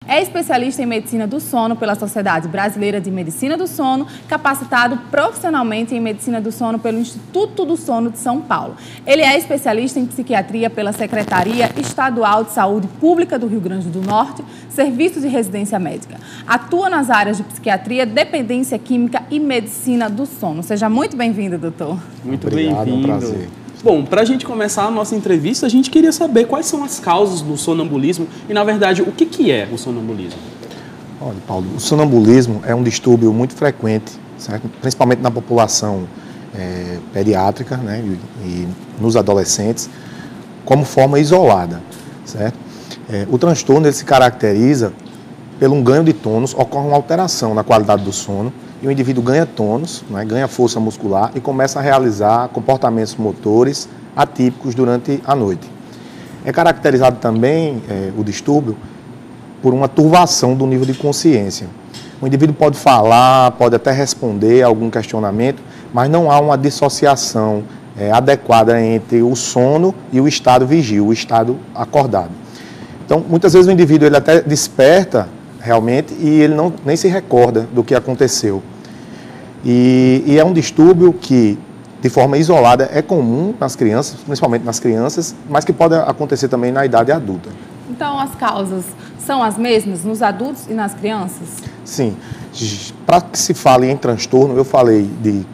É especialista em medicina do sono pela Sociedade Brasileira de Medicina do Sono, capacitado profissionalmente em medicina do sono pelo Instituto do Sono de São Paulo. Ele é especialista em psiquiatria pela Secretaria Estadual de Saúde Pública do Rio Grande do Norte, Serviço de Residência Médica. Atua nas áreas de psiquiatria, dependência química e medicina do sono. Seja muito bem-vindo, doutor. Muito bem-vindo. É um prazer. Bom, para a gente começar a nossa entrevista, a gente queria saber quais são as causas do sonambulismo e, na verdade, o que é o sonambulismo? Olha, Paulo, o sonambulismo é um distúrbio muito frequente, certo? Principalmente na população pediátrica, né, e nos adolescentes, como forma isolada, certo? O transtorno ele se caracteriza pelo um ganho de tônus, ocorre uma alteração na qualidade do sono, e o indivíduo ganha tônus, né, ganha força muscular e começa a realizar comportamentos motores atípicos durante a noite. É caracterizado também o distúrbio por uma turvação do nível de consciência. O indivíduo pode falar, pode até responder a algum questionamento, mas não há uma dissociação adequada entre o sono e o estado vigil, o estado acordado. Então, muitas vezes o indivíduo ele até desperta realmente e ele nem se recorda do que aconteceu. E é um distúrbio que, de forma isolada, é comum nas crianças, principalmente nas crianças, mas que pode acontecer também na idade adulta. Então, as causas são as mesmas nos adultos e nas crianças? Sim. Para que se fale em transtorno, eu falei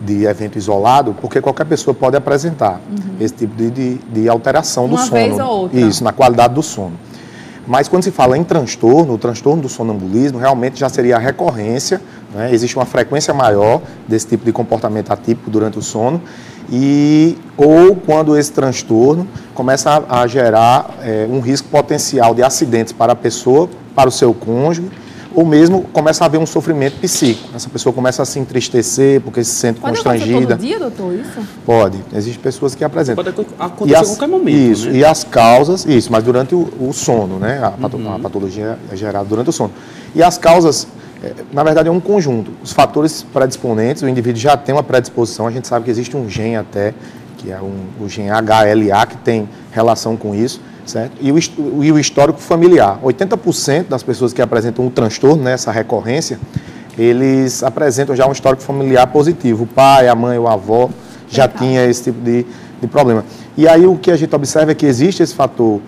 de evento isolado, porque qualquer pessoa pode apresentar esse tipo de alteração do sono. Uma vez ou outra. Isso, na qualidade do sono. Mas quando se fala em transtorno, o transtorno do sonambulismo realmente já seria a recorrência, né? Existe uma frequência maior desse tipo de comportamento atípico durante o sono, ou quando esse transtorno começa a gerar um risco potencial de acidentes para a pessoa, para o seu cônjuge, ou mesmo começa a haver um sofrimento psíquico. Essa pessoa começa a se entristecer porque se sente constrangida. Pode acontecer todo dia, doutor, isso? Pode. Existem pessoas que apresentam. Pode acontecer a qualquer momento, isso, né? E as causas, isso, mas durante o sono, né? A patologia é gerada durante o sono. E as causas, na verdade, é um conjunto. Os fatores predisponentes, o indivíduo já tem uma predisposição, a gente sabe que existe um gene até, que é o gene HLA, que tem relação com isso. Certo? E o histórico familiar. 80% das pessoas que apresentam um transtorno, né, essa recorrência, eles apresentam já um histórico familiar positivo. O pai, a mãe, o avô já tinha esse tipo de problema. E aí o que a gente observa é que existe esse fator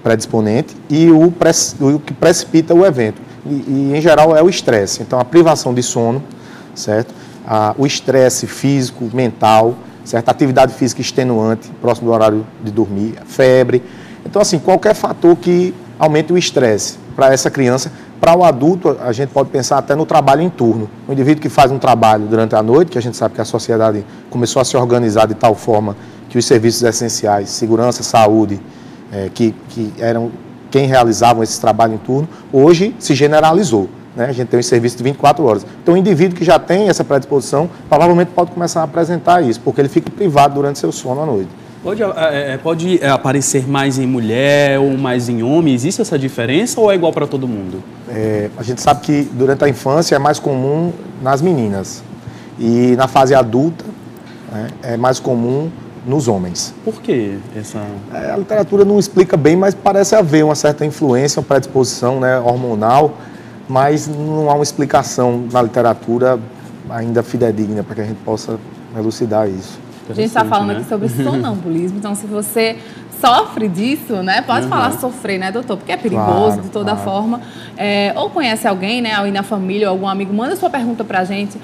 predisponente e o que precipita o evento. E em geral é o estresse. Então a privação de sono, certo? O estresse físico, mental, certa atividade física extenuante, próximo do horário de dormir, febre. Então, assim, qualquer fator que aumente o estresse para essa criança. Para o adulto, a gente pode pensar até no trabalho em turno. O indivíduo que faz um trabalho durante a noite, que a gente sabe que a sociedade começou a se organizar de tal forma que os serviços essenciais, segurança, saúde, que eram quem realizavam esse trabalho em turno, hoje se generalizou. Né? A gente tem um serviço de 24 horas. Então, o indivíduo que já tem essa predisposição, provavelmente pode começar a apresentar isso, porque ele fica privado durante seu sono à noite. Pode aparecer mais em mulher ou mais em homem? Existe essa diferença ou é igual para todo mundo? A gente sabe que durante a infância é mais comum nas meninas. E na fase adulta, né, é mais comum nos homens. Por que essa... A literatura não explica bem, mas parece haver uma certa influência, uma predisposição, né, hormonal, mas não há uma explicação na literatura ainda fidedigna para que a gente possa elucidar isso. A gente está falando aqui sobre sonambulismo, então se você sofre disso, né? Pode falar sofrer, né, doutor? Porque é perigoso de toda forma. Ou conhece alguém, né, aí na família ou algum amigo, manda sua pergunta pra gente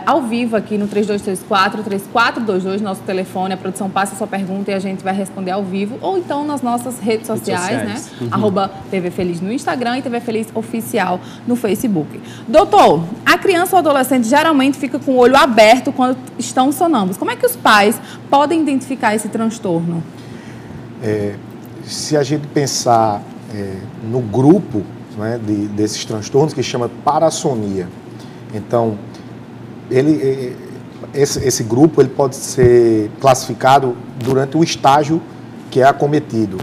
ao vivo aqui no 3234-3422, nosso telefone. A produção passa a sua pergunta e a gente vai responder ao vivo. Ou então nas nossas redes sociais, né? @TV Feliz no Instagram e TV Feliz Oficial no Facebook. Doutor, a criança ou adolescente geralmente fica com o olho aberto quando estão sonâmbulos. Como é que os pais podem identificar esse transtorno? Se a gente pensar no grupo, né, desses transtornos, que chama parassonia, então esse grupo ele pode ser classificado durante o estágio que é acometido.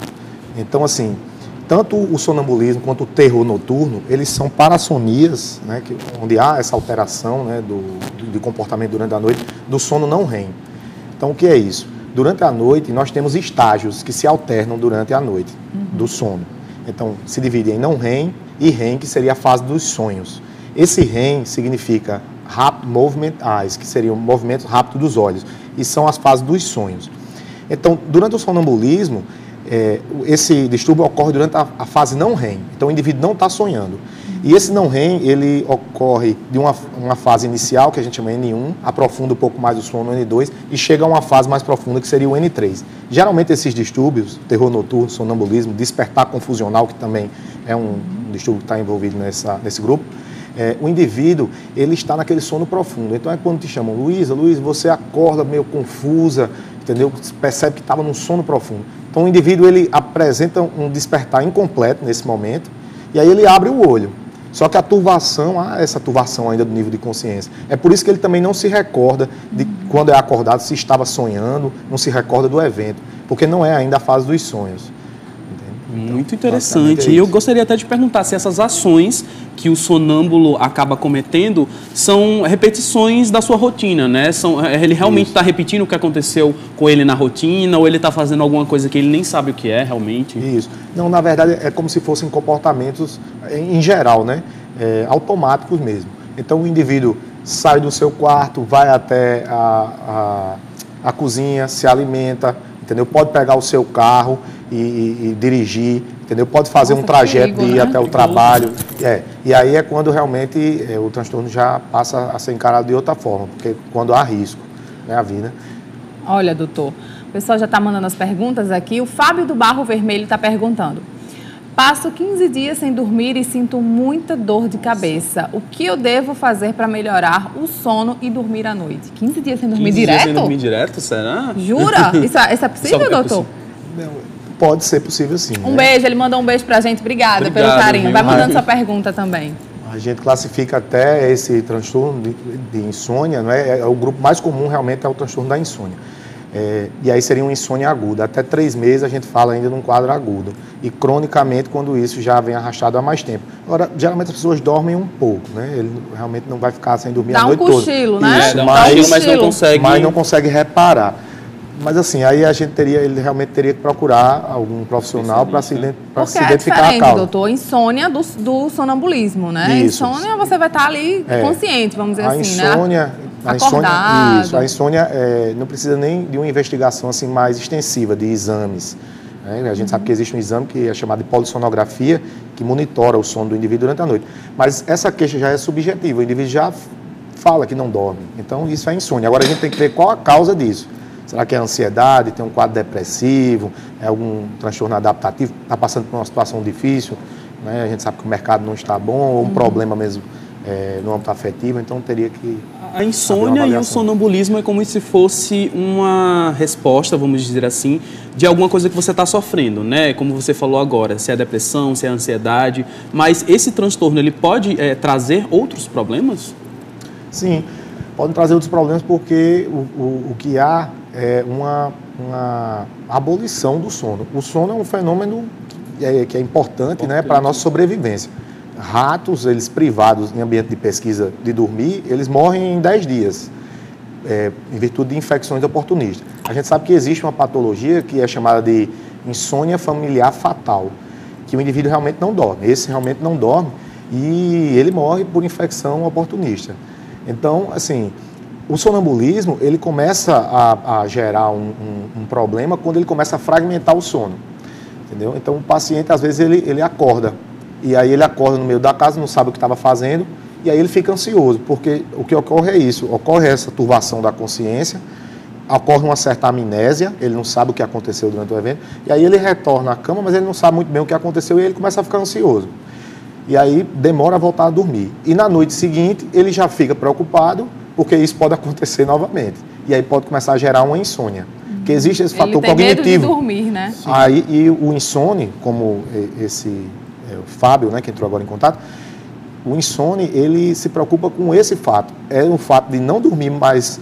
Então, assim, tanto o sonambulismo quanto o terror noturno, eles são parassonias, né, onde há essa alteração, né, de comportamento durante a noite, do sono não REM. Então, o que é isso? Durante a noite, nós temos estágios que se alternam durante a noite do sono. Então, se divide em não REM e REM, que seria a fase dos sonhos. Esse REM significa Rapid Movement Eyes, que seria o movimento rápido dos olhos, e são as fases dos sonhos. Então, durante o sonambulismo, esse distúrbio ocorre durante a fase não REM. Então, o indivíduo não está sonhando. E esse não REM, ele ocorre de uma fase inicial, que a gente chama N1, aprofunda um pouco mais o sono no N2, e chega a uma fase mais profunda, que seria o N3. Geralmente, esses distúrbios, terror noturno, sonambulismo, despertar confusional, que também é um distúrbio que está envolvido nesse grupo, o indivíduo, ele está naquele sono profundo. Então, é quando te chamam, Luísa, você acorda meio confusa, entendeu? Percebe que estava num sono profundo. Então, o indivíduo, ele apresenta um despertar incompleto nesse momento, e aí ele abre o olho. Só que a turvação, essa turvação ainda do nível de consciência. É por isso que ele também não se recorda de quando é acordado, se estava sonhando, não se recorda do evento, porque não é ainda a fase dos sonhos. Entende? Muito interessante. E eu gostaria até de perguntar se essas ações que o sonâmbulo acaba cometendo são repetições da sua rotina, né? Ele realmente está repetindo o que aconteceu com ele na rotina, ou ele está fazendo alguma coisa que ele nem sabe o que é realmente? Isso. Não, na verdade, é como se fossem comportamentos, em geral, né? Automáticos mesmo. Então, o indivíduo sai do seu quarto, vai até a cozinha, se alimenta, entendeu? Pode pegar o seu carro e dirigir, entendeu? Pode fazer um trajeto de ir até o trabalho. E aí é quando realmente o transtorno já passa a ser encarado de outra forma, porque quando há risco, né, a vida. Olha, doutor, o pessoal já está mandando as perguntas aqui. O Fábio do Barro Vermelho está perguntando: passo 15 dias sem dormir e sinto muita dor de cabeça. O que eu devo fazer para melhorar o sono e dormir à noite? 15 dias sem dormir 15 direto? Dias sem dormir direto, será? Jura? Isso é possível, doutor? Pode ser possível, sim. Um beijo, ele mandou um beijo pra gente. Obrigada pelo carinho. Vai mandando sua pergunta também. A gente classifica até esse transtorno de insônia, não é? O grupo mais comum realmente é o transtorno da insônia. E aí seria uma insônia aguda. Até 3 meses a gente fala ainda num quadro agudo. E cronicamente, quando isso já vem arrastado há mais tempo. Agora, geralmente as pessoas dormem um pouco, né? Ele realmente não vai ficar sem dormir a noite toda. Dá um cochilo, né? Isso, mas não consegue reparar. Mas assim, aí ele realmente teria que procurar algum profissional para se identificar a causa. Doutor, insônia do sonambulismo, né? Isso. Insônia você vai estar ali consciente, vamos dizer assim, insônia, né? Acordado. A insônia não precisa nem de uma investigação assim mais extensiva, de exames. Né? A gente sabe que existe um exame que é chamado de polissonografia, que monitora o sono do indivíduo durante a noite. Mas essa queixa já é subjetiva, o indivíduo já fala que não dorme. Então isso é insônia. Agora a gente tem que ver qual a causa disso. Será que é ansiedade, tem um quadro depressivo, é algum transtorno adaptativo, está passando por uma situação difícil, né? A gente sabe que o mercado não está bom, ou um problema mesmo no âmbito afetivo, então teria que... A insônia e o sonambulismo é como se fosse uma resposta, vamos dizer assim, de alguma coisa que você está sofrendo, né? Como você falou agora, se é depressão, se é ansiedade, mas esse transtorno, ele pode trazer outros problemas? Sim, pode trazer outros problemas porque o que há é uma abolição do sono. O sono é um fenômeno que é importante, né, para a nossa sobrevivência. Ratos, eles privados em ambiente de pesquisa de dormir, eles morrem em 10 dias, em virtude de infecções oportunistas. A gente sabe que existe uma patologia que é chamada de insônia familiar fatal, que o indivíduo realmente não dorme. Esse realmente não dorme e ele morre por infecção oportunista. Então, assim, o sonambulismo, ele começa a gerar um problema quando ele começa a fragmentar o sono, entendeu? Então, o paciente, às vezes, ele acorda, e aí ele acorda no meio da casa, não sabe o que estava fazendo, e aí ele fica ansioso, porque o que ocorre é isso, ocorre essa turbação da consciência, ocorre uma certa amnésia, ele não sabe o que aconteceu durante o evento, e aí ele retorna à cama, mas ele não sabe muito bem o que aconteceu, e ele começa a ficar ansioso. E aí demora a voltar a dormir. E na noite seguinte, ele já fica preocupado, porque isso pode acontecer novamente. E aí pode começar a gerar uma insônia. Porque existe esse fator cognitivo. Medo de dormir, né? Aí, e o insone, como o Fábio, né, que entrou agora em contato, o insone, ele se preocupa com esse fato. É o fato de não dormir mais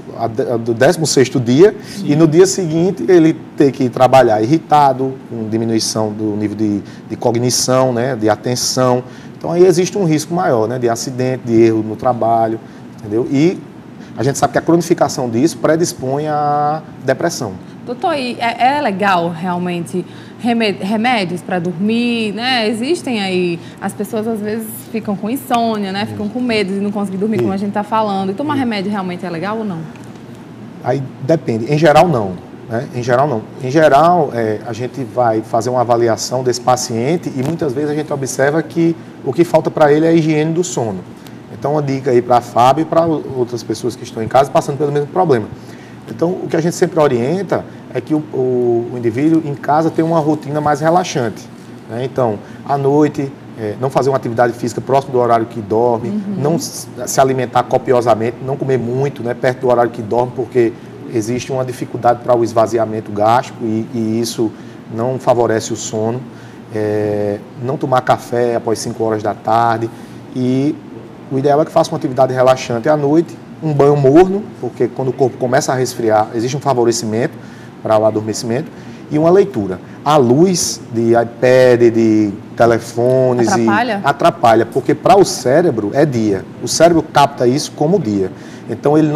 do 16º dia. Sim. E no dia seguinte ele ter que trabalhar irritado, com diminuição do nível de cognição, né, de atenção. Então aí existe um risco maior, né, de acidente, de erro no trabalho, entendeu? E a gente sabe que a cronificação disso predispõe à depressão. Doutor, e é legal realmente remédios para dormir, né? Existem aí, as pessoas às vezes ficam com insônia, né? Ficam com medo de não conseguir dormir, como a gente está falando. E tomar remédio realmente é legal ou não? Aí depende. Em geral, não. Né? Em geral, não. Em geral, a gente vai fazer uma avaliação desse paciente e muitas vezes a gente observa que o que falta para ele é a higiene do sono. Então, uma dica aí para a Fábio e para outras pessoas que estão em casa passando pelo mesmo problema. Então, o que a gente sempre orienta é que o indivíduo em casa tenha uma rotina mais relaxante. Né? Então, à noite, não fazer uma atividade física próximo do horário que dorme, não se alimentar copiosamente, não comer muito, né, perto do horário que dorme, porque existe uma dificuldade para o esvaziamento gástrico e isso não favorece o sono. Não tomar café após 5 horas da tarde e o ideal é que faça uma atividade relaxante à noite, um banho morno, porque quando o corpo começa a resfriar, existe um favorecimento para o adormecimento, e uma leitura. A luz de iPad, de telefones... Atrapalha, porque para o cérebro é dia. O cérebro capta isso como dia. Então ele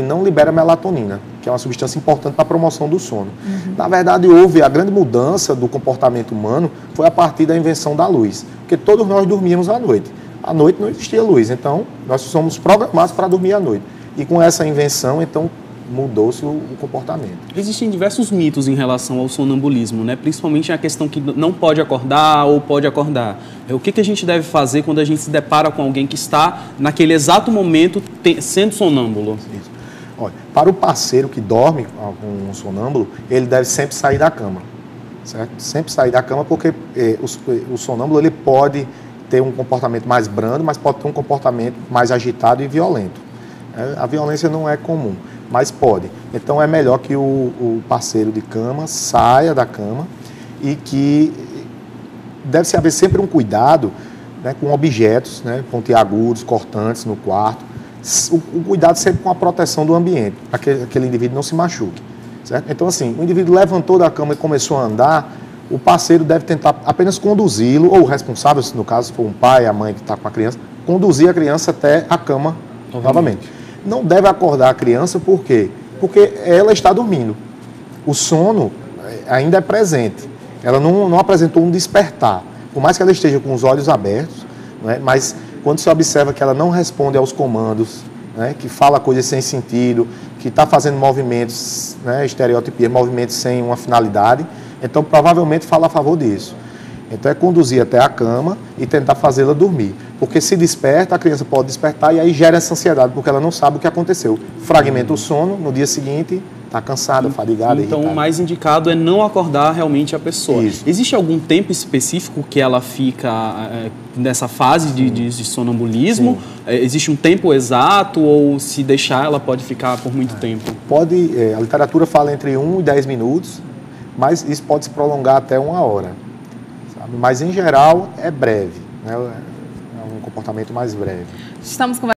não libera melatonina, que é uma substância importante para a promoção do sono. Na verdade, a grande mudança do comportamento humano foi a partir da invenção da luz, porque todos nós dormíamos à noite. À noite não existia luz, então nós somos programados para dormir à noite. E com essa invenção, então, mudou-se o comportamento. Existem diversos mitos em relação ao sonambulismo, né? Principalmente a questão que não pode acordar ou pode acordar. O que a gente deve fazer quando a gente se depara com alguém que está, naquele exato momento, sendo sonâmbulo? Isso. Olha, para o parceiro que dorme com um sonâmbulo, ele deve sempre sair da cama, certo? Sempre sair da cama, porque o sonâmbulo ele pode ter um comportamento mais brando, mas pode ter um comportamento mais agitado e violento. A violência não é comum, mas pode. Então é melhor que o parceiro de cama saia da cama e que deve-se haver sempre um cuidado, né, com objetos, né, pontiagudos, cortantes no quarto. O cuidado sempre com a proteção do ambiente, para que aquele indivíduo não se machuque. Certo? Então, assim, o indivíduo levantou da cama e começou a andar, o parceiro deve tentar apenas conduzi-lo, ou o responsável, se no caso for um pai, a mãe que está com a criança, conduzir a criança até a cama novamente. Não deve acordar a criança, por quê? Porque ela está dormindo. O sono ainda é presente. Ela não apresentou um despertar. Por mais que ela esteja com os olhos abertos, né, mas quando se observa que ela não responde aos comandos, né, que fala coisas sem sentido, que está fazendo movimentos, né, estereotipia, movimentos sem uma finalidade, então provavelmente fala a favor disso. Então é conduzir até a cama e tentar fazê-la dormir. Porque se desperta, a criança pode despertar e aí gera essa ansiedade, porque ela não sabe o que aconteceu. Fragmenta o sono, no dia seguinte está cansada, fadigada, então irritada. O mais indicado é não acordar realmente a pessoa. Isso. Existe algum tempo específico que ela fica nessa fase de sonambulismo? Existe um tempo exato ou se deixar ela pode ficar por muito tempo? Pode, a literatura fala entre 1 e 10 minutos, mas isso pode se prolongar até 1 hora. Sabe? Mas em geral é breve, né? É um comportamento mais breve. Estamos